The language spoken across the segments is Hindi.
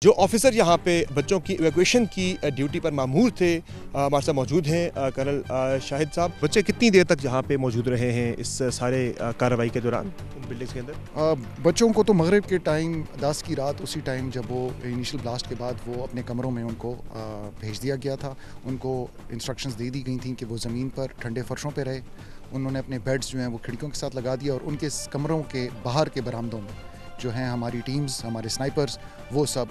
जो ऑफिसर यहाँ पे बच्चों की इवैक्यूएशन की ड्यूटी पर मामूर थे हमारे साथ मौजूद हैं कर्नल शाहिद साहब। बच्चे कितनी देर तक यहाँ पे मौजूद रहे हैं इस सारे कार्रवाई के दौरान उन बिल्डिंग्स के अंदर? बच्चों को तो मगरिब के टाइम 10 की रात उसी टाइम जब वो इनिशियल ब्लास्ट के बाद वो अपने कमरों में उनको भेज दिया गया था। उनको इंस्ट्रक्शंस दे दी गई थी कि वो ज़मीन पर ठंडे फर्शों पर रहे। उन्होंने अपने बेड्स जो हैं वो खिड़कियों के साथ लगा दिया और उनके कमरों के बाहर के बरामदों में जो हैं हमारी टीम्स, हमारे स्नाइपर्स, वो सब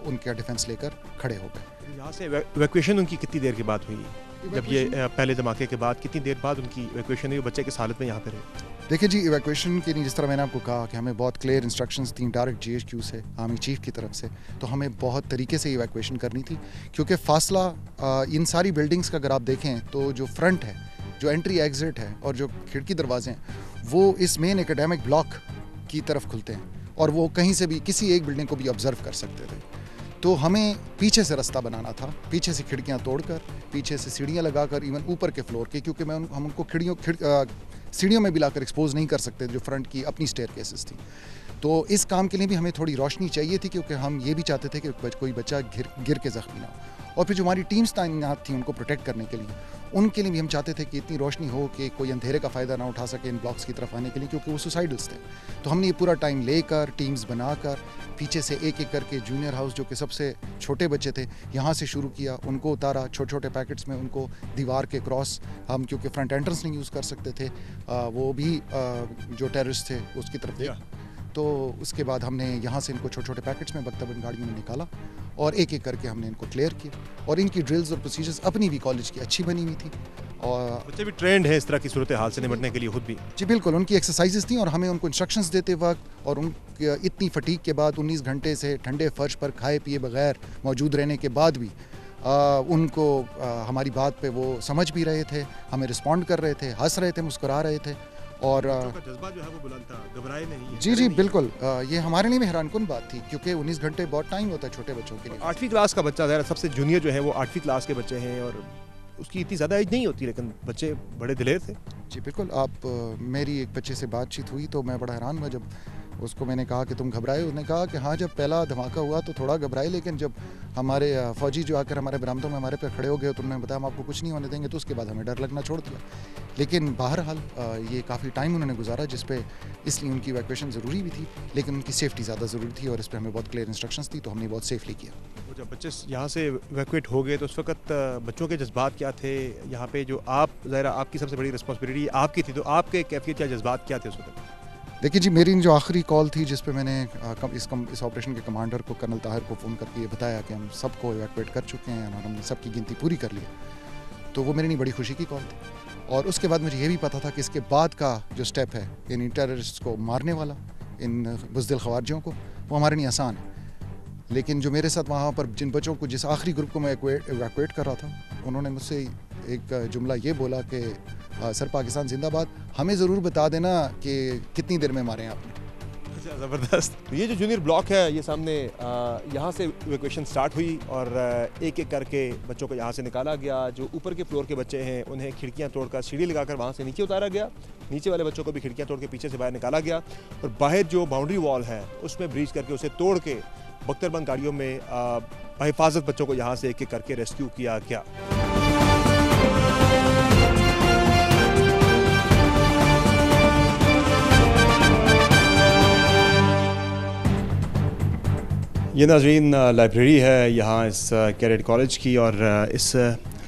उनका डिफेंस लेकर खड़े हो गए। यहाँ से इवैक्यूएशन उनकी कितनी देर के बाद हुई? जब ये पहले धमाके के बाद कितनी देर बाद उनकी इवैक्यूएशन हुई? बच्चे किस हालत में यहाँ पे रहे? देखिए जी, इवैक्यूएशन के लिए जिस तरह मैंने आपको कहा कि हमें बहुत क्लियर इंस्ट्रक्शंस थी डायरेक्ट GHQ से, आर्मी चीफ की तरफ से, तो हमें बहुत तरीके से इवैक्यूएशन करनी थी क्योंकि फासला इन सारी बिल्डिंग्स का अगर आप देखें तो जो फ्रंट है, जो एंट्री एग्जिट है और जो खिड़की दरवाजे हैं वो इस मेन एकेडमिक ब्लॉक की तरफ खुलते हैं और वो कहीं से भी किसी एक बिल्डिंग को भी ऑब्जर्व कर सकते थे। तो हमें पीछे से रास्ता बनाना था, पीछे से खिड़कियां तोड़कर, पीछे से सीढ़ियां लगाकर, इवन ऊपर के फ्लोर के, क्योंकि हम उनको सीढ़ियों में भी लाकर एक्सपोज नहीं कर सकते जो फ्रंट की अपनी स्टेयरकेसेस थी। तो इस काम के लिए भी हमें थोड़ी रोशनी चाहिए थी क्योंकि हम ये भी चाहते थे कि कोई बच्चा गिर के ज़ख्मी ना हो। और फिर जो हमारी टीम्स तैनात थी उनको प्रोटेक्ट करने के लिए, उनके लिए भी हम चाहते थे कि इतनी रोशनी हो कि कोई अंधेरे का फ़ायदा ना उठा सके इन ब्लॉक्स की तरफ आने के लिए, क्योंकि वो सुसाइडल्स थे। तो हमने ये पूरा टाइम लेकर, टीम्स बनाकर, पीछे से एक एक करके जूनियर हाउस जो कि सबसे छोटे बच्चे थे यहाँ से शुरू किया, उनको उतारा छोटे छोटे पैकेट्स में, उनको दीवार के क्रॉस, हम क्योंकि फ्रंट एंट्रेंस नहीं यूज़ कर सकते थे, वो भी जो टेररिस्ट थे उसकी तरफ दे। तो उसके बाद हमने यहाँ से इनको छोटे छोटे पैकेट्स में बख्तबंद गाड़ियों में निकाला और एक एक करके हमने इनको क्लियर किया। और इनकी ड्रिल्स और प्रोसीजर्स अपनी भी कॉलेज की अच्छी बनी हुई थी और बच्चे भी ट्रेंड है इस तरह की सूरत हाल से निपटने के लिए खुद भी। जी बिल्कुल, उनकी एक्सरसाइजेस थी और हमें उनको इंस्ट्रक्शंस देते वक्त और उन इतनी फटीक के बाद 19 घंटे से ठंडे फर्श पर खाए पिए बगैर मौजूद रहने के बाद भी उनको हमारी बात पे वो समझ भी रहे थे, हमें रिस्पॉन्ड कर रहे थे, हंस रहे थे, मुस्कुरा रहे थे और जज्बा जो है वो बुलंद था, घबराए नहीं। जी बिल्कुल, ये हमारे लिए भी हैरानकुन बात थी क्योंकि 19 घंटे बहुत टाइम होता है छोटे बच्चों के लिए। 8वीं क्लास का बच्चा ज़रा सबसे जूनियर जो है वो 8वीं क्लास के बच्चे हैं और उसकी इतनी ज़्यादा एज नहीं होती, लेकिन बच्चे बड़े दिलेर थे। जी बिल्कुल, मेरी एक बच्चे से बातचीत हुई तो मैं बड़ा हैरान हुआ जब उसको मैंने कहा कि तुम घबराए। उसने कहा कि हाँ, जब पहला धमाका हुआ तो थोड़ा घबराए, लेकिन जब हमारे फ़ौजी जो आकर हमारे बरामदों में हमारे पे खड़े हो गए तो उन्होंने बताया हम आपको कुछ नहीं होने देंगे, तो उसके बाद हमें डर लगना छोड़ दिया। लेकिन बहरहाल ये काफ़ी टाइम उन्होंने गुजारा जिस पे इसलिए उनकी इवैक्यूएशन ज़रूरी भी थी, लेकिन उनकी सेफ्टी ज़्यादा ज़रूरी थी और इस पर हमें बहुत क्लियर इंस्ट्रक्शंस थी, तो हमने बहुत सेफली किया। जब बच्चे यहाँ से इवैक्यूएट हो गए तो उस वक्त बच्चों के जज्बात क्या थे? यहाँ पे जो आपकी सबसे बड़ी रिस्पॉन्सिबिलिटी आपकी थी, तो आपके कैफियत या जज्बात क्या थे उस वक्त? देखिए जी, मेरी जो आखिरी कॉल थी जिस पे मैंने इस ऑपरेशन के कमांडर को, कर्नल ताहिर को फ़ोन करके ये बताया कि हम सबको इवैक्यूएट कर चुके हैं और हमने सबकी गिनती पूरी कर ली, तो वो मेरी नहीं बड़ी खुशी की कॉल थी। और उसके बाद मुझे ये भी पता था कि इसके बाद का जो स्टेप है इन टेररिस्ट को मारने वाला, इन बुज़दिल ख़वारिजियों को, वो हमारे लिए आसान है। लेकिन जो मेरे साथ वहाँ पर जिन बच्चों को, जिस आखिरी ग्रुप को मैं इवैक्यूएट कर रहा था, उन्होंने मुझसे एक जुमला ये बोला कि सर पाकिस्तान जिंदाबाद, हमें ज़रूर बता देना कि कितनी देर में मारे हैं आपने। ज़बरदस्त। तो ये जो जूनियर ब्लॉक है ये सामने, यहाँ से इवैक्यूएशन स्टार्ट हुई और एक एक करके बच्चों को यहाँ से निकाला गया। जो ऊपर के फ्लोर के बच्चे हैं उन्हें खिड़कियाँ तोड़कर सीढ़ी लगाकर वहाँ से नीचे उतारा गया। नीचे वाले बच्चों को भी खिड़कियाँ तोड़ के पीछे से बाहर निकाला गया और बाहर जो बाउंड्री वॉल है उसमें ब्रीच करके उसे तोड़ के बख्तरबंद गाड़ियों में हिफाजत बच्चों को यहाँ से एक एक करके रेस्क्यू किया गया। ये नाज़रीन लाइब्रेरी है यहाँ इस कैडेट कॉलेज की और इस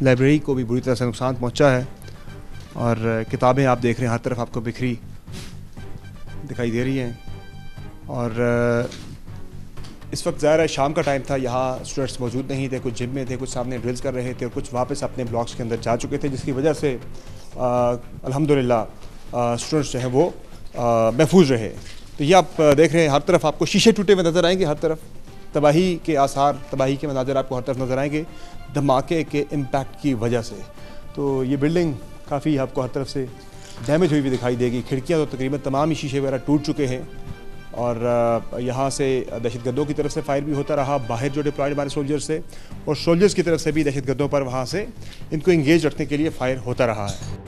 लाइब्रेरी को भी बुरी तरह से नुकसान पहुँचा है और किताबें आप देख रहे हैं हर तरफ आपको बिखरी दिखाई दे रही हैं। और इस वक्त ज़ाहिर है शाम का टाइम था, यहाँ स्टूडेंट्स मौजूद नहीं थे, कुछ जिम में थे, कुछ सामने ड्रिल्स कर रहे थे और कुछ वापस अपने ब्लॉक्स के अंदर जा चुके थे, जिसकी वजह से अल्हम्दुलिल्लाह स्टूडेंट्स जो हैं वो महफूज रहे। तो ये आप देख रहे हैं हर तरफ आपको शीशे टूटे हुए नज़र आएंगे, हर तरफ तबाही के आसार, तबाही के मनाज़र आपको हर तरफ नज़र आएंगे धमाके के इम्पैक्ट की वजह से। तो ये बिल्डिंग काफ़ी आपको हर तरफ से डैमेज हुई हुई दिखाई देगी। खिड़कियाँ तो तकरीबन तमाम ही शीशे वगैरह टूट चुके हैं और यहाँ से दहशतगर्दों की तरफ से फायर भी होता रहा, बाहर जो डिप्लॉयड हमारे सोल्जर्स थे और सोल्जर्स की तरफ से भी दहशतगर्दों पर वहाँ से इनको इंगेज रखने के लिए फायर होता रहा है।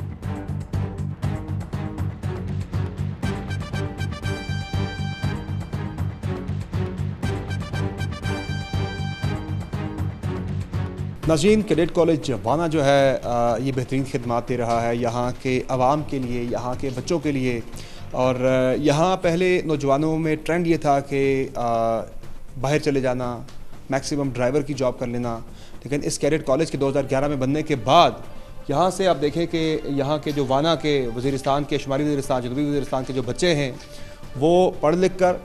नाज़रीन, कैडेट कॉलेज वाना जो है ये बेहतरीन खिदमात दे रहा है यहाँ के आवाम के लिए, यहाँ के बच्चों के लिए। और यहाँ पहले नौजवानों में ट्रेंड ये था कि बाहर चले जाना, मैक्सिमम ड्राइवर की जॉब कर लेना। लेकिन इस कैडेट कॉलेज के 2011 में बनने के बाद यहाँ से आप देखें कि यहाँ के जो वाना के वज़ीरिस्तान के, शुमाली वज़ीरिस्तान, जनूबी वज़ीरिस्तान के जो बच्चे हैं वो पढ़ लिख कर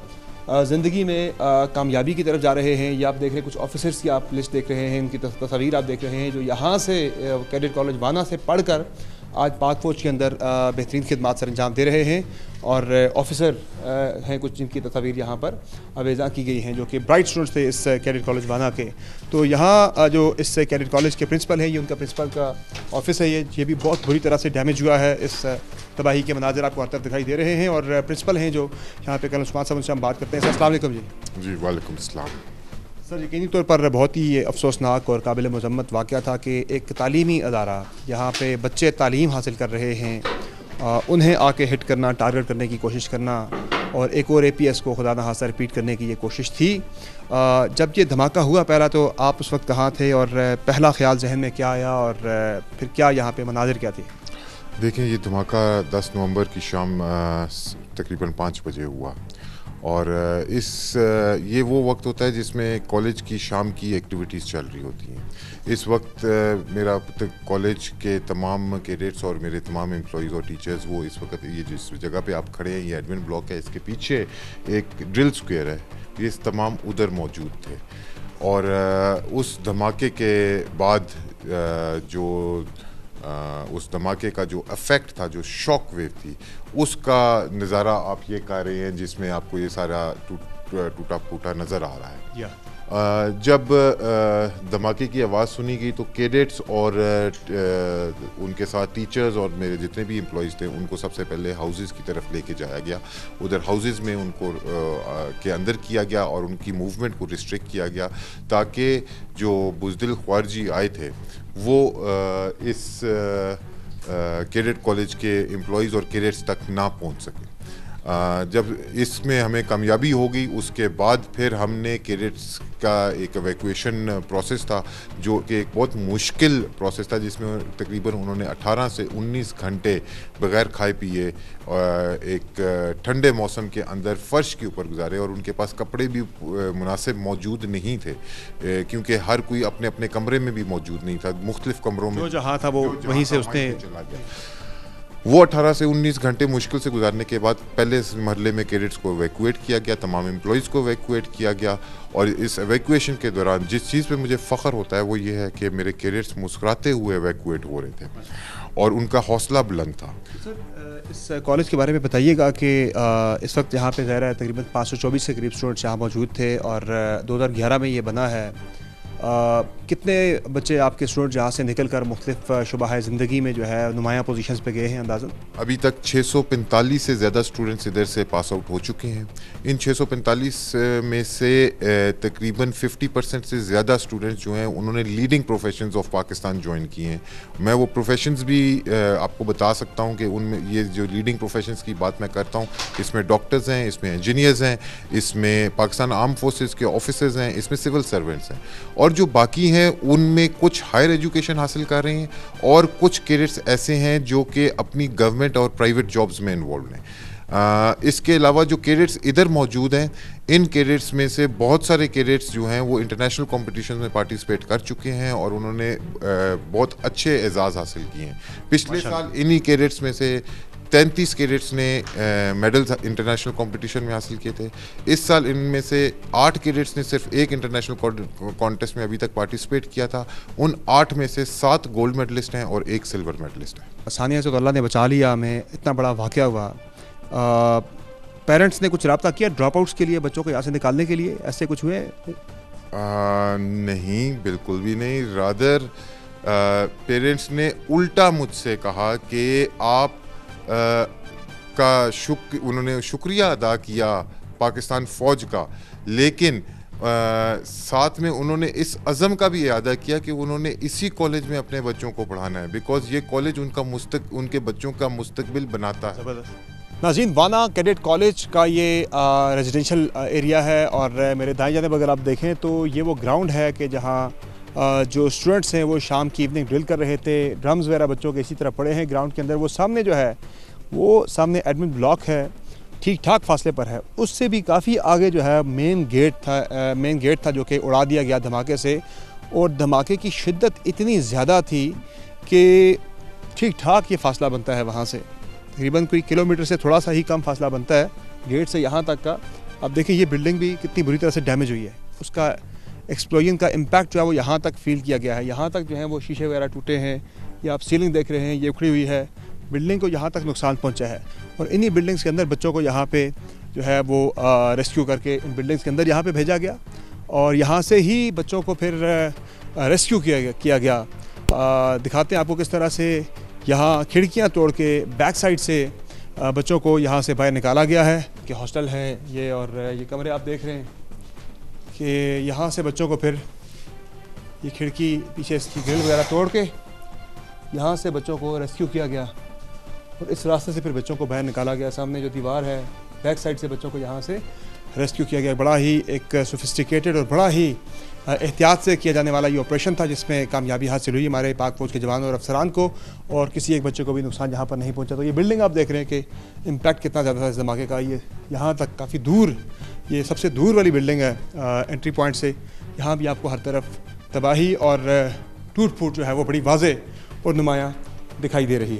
ज़िंदगी में कामयाबी की तरफ जा रहे हैं। या आप देख रहे हैं कुछ ऑफिसर्स की आप लिस्ट देख रहे हैं, उनकी तस्वीर आप देख रहे हैं जो यहाँ से कैडेट कॉलेज वाना से पढ़ कर आज पाक फ़ौज के अंदर बेहतरीन खिदमात सर अंजाम दे रहे हैं। और ऑफिसर हैं कुछ जिनकी तस्वीर यहाँ पर अवेज़ा की गई हैं जो कि ब्राइट स्टूडेंट्स थे इस कैडेट कॉलेज वाना के। तो यहाँ जो इस कैडेट कॉलेज के प्रिंसिपल हैं, ये उनका प्रिंसिपल का ऑफिस है। ये भी बहुत बुरी तरह से डैमेज हुआ है। इस तबाही के मनाज़र आपको हर तरफ दिखाई दे रहे हैं। और प्रिंसिपल हैं जो यहाँ पे कल उस्मान साहब, उनसे हम बात करते हैं। सर अस्सलाम वालेकुम जी। जी वालेकुम अस्सलाम। सर, यकीनी तौर पर बहुत ही अफसोसनाक और काबिल मज़म्मत वाक़या था कि एक तालीमी अदारा, यहाँ पे बच्चे तालीम हासिल कर रहे हैं, उन्हें आके हिट करना, टारगेट करने की कोशिश करना और एक और APS को खुदा न खास्ता रिपीट करने की ये कोशिश थी। जब ये धमाका हुआ पहला, तो आप उस वक्त कहाँ थे और पहला ख्याल जहन में क्या आया और फिर क्या यहाँ पे मनाजिर क्या थे? देखें, ये धमाका 10 नवंबर की शाम तकरीबन 5 बजे हुआ और ये वो वक्त होता है जिसमें कॉलेज की शाम की एक्टिविटीज़ चल रही होती हैं। इस वक्त मेरा कॉलेज के तमाम कैडेट्स और मेरे तमाम एम्प्लॉइज़ और टीचर्स, वो इस वक्त ये जिस जगह पे आप खड़े हैं, ये एडमिन ब्लॉक है, इसके पीछे एक ड्रिल स्क्वायर है, ये तमाम उधर मौजूद थे। और उस धमाके के बाद उस धमाके का जो इफ़ेक्ट था, जो शॉक वेव थी, उसका नज़ारा आप ये कर रहे हैं जिसमें आपको ये सारा टूटा फूटा नज़र आ रहा है। जब धमाके की आवाज़ सुनी गई तो कैडेट्स और उनके साथ टीचर्स और मेरे जितने भी एम्प्लॉइज़ थे उनको सबसे पहले हाउसेस की तरफ लेके जाया गया। उधर हाउसेस में उनको के अंदर किया गया और उनकी मूवमेंट को रिस्ट्रिक्ट किया गया ताकि जो बुज़दिल ख्वारजी आए थे वो इस कैडेट कॉलेज के एम्प्लॉइज़ और कैडेट्स तक ना पहुंच सके। जब इसमें हमें कामयाबी हो गई, उसके बाद फिर हमने कैडेट्स का एक एवैक्यूएशन प्रोसेस था जो कि एक बहुत मुश्किल प्रोसेस था, जिसमें तकरीबन उन्होंने 18 से 19 घंटे बग़ैर खाए पिए एक ठंडे मौसम के अंदर फ़र्श के ऊपर गुजारे। और उनके पास कपड़े भी मुनासिब मौजूद नहीं थे क्योंकि हर कोई अपने अपने कमरे में भी मौजूद नहीं था। मुख्तलिफ़ कमरों में जहाँ था वो वहीं से उसने चला गया। वो 18 से 19 घंटे मुश्किल से गुजारने के बाद पहले मरहले में कैडेट्स को एवैक्यूएट किया गया, तमाम एम्प्लॉइज़ को एवैक्यूएट किया गया। और इस एवैक्यूएशन के दौरान जिस चीज़ पे मुझे फ़ख्र होता है वो ये है कि मेरे कैडेट्स मुस्कुराते हुए एवैक्यूएट हो रहे थे और उनका हौसला बुलंद था। सर, इस कॉलेज के बारे में बताइएगा कि इस वक्त यहाँ पे ज़ाहिर है तकरीबन 524 के करीब स्टूडेंट्स यहाँ मौजूद थे और 2011 में ये बना है। कितने बच्चे आपके स्टूडेंट जहाँ से निकल कर मुख्तलिफ शुबाह ज़िंदगी में जो है नुमाया पोजीशंस पे गए हैं अंदाज़न? अभी तक 645 से ज़्यादा स्टूडेंट्स इधर से पास आउट हो चुके हैं। इन 645 में से तकरीबन 50% से ज़्यादा स्टूडेंट्स जो हैं उन्होंने leading professions of Pakistan join किए हैं। मैं वो प्रोफेशंस भी आपको बता सकता हूँ कि उनमें ये जो लीडिंग प्रोफेशंस की बात मैं करता हूँ, इसमें डॉक्टर्स हैं, इसमें इंजीनियर्स हैं, इसमें पाकिस्तान आर्म फोर्सेस के ऑफिसर्स हैं, इसमें सिविल सर्वेंट्स हैं। और जो बाकी हैं उनमें कुछ हायर एजुकेशन हासिल कर रहे हैं और कुछ कैडेट्स ऐसे हैं जो कि अपनी गवर्नमेंट और प्राइवेट जॉब्स में इन्वॉल्व हैं। इसके अलावा जो कैडेट्स इधर मौजूद हैं, इन कैडेट्स में से बहुत सारे कैडेट्स जो हैं वो इंटरनेशनल कॉम्पिटिशन में पार्टिसिपेट कर चुके हैं और उन्होंने बहुत अच्छे एजाज़ हासिल किए हैं। पिछले साल इन्हीं कैडेट्स में से 33 कैडेट्स ने मेडल्स इंटरनेशनल कंपटीशन में हासिल किए थे। इस साल इनमें से 8 कैडेट्स ने सिर्फ एक इंटरनेशनल कॉन्टेस्ट में अभी तक पार्टिसिपेट किया था। उन 8 में से 7 गोल्ड मेडलिस्ट हैं और 1 सिल्वर मेडलिस्ट है। आसानियाँ से तो अल्लाह ने बचा लिया हमें, इतना बड़ा वाक़या हुआ। पेरेंट्स ने कुछ रब्ता किया ड्रॉप आउट्स के लिए, बच्चों को यहाँ से निकालने के लिए, ऐसे कुछ हुए? नहीं, बिल्कुल भी नहीं। रादर पेरेंट्स ने उल्टा मुझसे कहा कि आप उन्होंने शुक्रिया अदा किया पाकिस्तान फ़ौज का, लेकिन साथ में उन्होंने इस अज़म का भी इरादा किया कि उन्होंने इसी कॉलेज में अपने बच्चों को पढ़ाना है, बिकॉज़ ये कॉलेज उनके बच्चों का मुस्तकबिल बनाता है। नाज़रीन, वाना कैडेट कॉलेज का ये रेजिडेंशियल एरिया है और मेरे दाएं जानिब अगर आप देखें तो ये वो ग्राउंड है कि जहाँ जो स्टूडेंट्स हैं वो शाम की इवनिंग ड्रिल कर रहे थे। ड्रम्स वगैरह बच्चों के इसी तरह पड़े हैं ग्राउंड के अंदर। वो सामने जो है वो सामने एडमिन ब्लॉक है, ठीक ठाक फासले पर है। उससे भी काफ़ी आगे जो है मेन गेट था जो कि उड़ा दिया गया धमाके से। और धमाके की शिद्दत इतनी ज़्यादा थी कि ठीक ठाक ये फासला बनता है वहाँ से, तकरीबन कोई किलोमीटर से थोड़ा सा ही कम फासला बनता है गेट से यहाँ तक का। अब देखिए ये बिल्डिंग भी कितनी बुरी तरह से डैमेज हुई है। उसका एक्सप्लोजन का इम्पैक्ट जो है वो यहाँ तक फील किया गया है। यहाँ तक जो है वो शीशे वगैरह टूटे हैं। ये आप सीलिंग देख रहे हैं, ये उखड़ी हुई है। बिल्डिंग को यहाँ तक नुकसान पहुँचा है। और इन्हीं बिल्डिंग्स के अंदर बच्चों को यहाँ पे जो है वो रेस्क्यू करके इन बिल्डिंग्स के अंदर यहाँ पे भेजा गया और यहाँ से ही बच्चों को फिर रेस्क्यू किया गया। दिखाते हैं आपको किस तरह से यहाँ खिड़कियाँ तोड़ के बैक साइड से बच्चों को यहाँ से बाहर निकाला गया है। कि हॉस्टल है ये और ये कमरे आप देख रहे हैं कि यहाँ से बच्चों को फिर ये खिड़की पीछे इसकी ग्रिल वगैरह तोड़ के यहाँ से बच्चों को रेस्क्यू किया गया और इस रास्ते से फिर बच्चों को बाहर निकाला गया। सामने जो दीवार है बैक साइड से बच्चों को यहाँ से रेस्क्यू किया गया। बड़ा ही एक सोफिस्टिकेटेड और बड़ा ही एहतियात से किया जाने वाला ये ऑपरेशन था जिसमें कामयाबी हासिल हुई हमारे पाक फौज के जवानों और अफसरान को और किसी एक बच्चे को भी नुकसान यहाँ पर नहीं पहुँचा। तो ये बिल्डिंग आप देख रहे हैं कि इम्पैक्ट कितना ज़्यादा था इस धमाके का। ये यहाँ तक काफ़ी दूर, ये सबसे दूर वाली बिल्डिंग है एंट्री पॉइंट से। यहाँ भी आपको हर तरफ तबाही और टूट फूट जो है वो बड़ी वाज़ेह और नुमायाँ दिखाई दे रही है।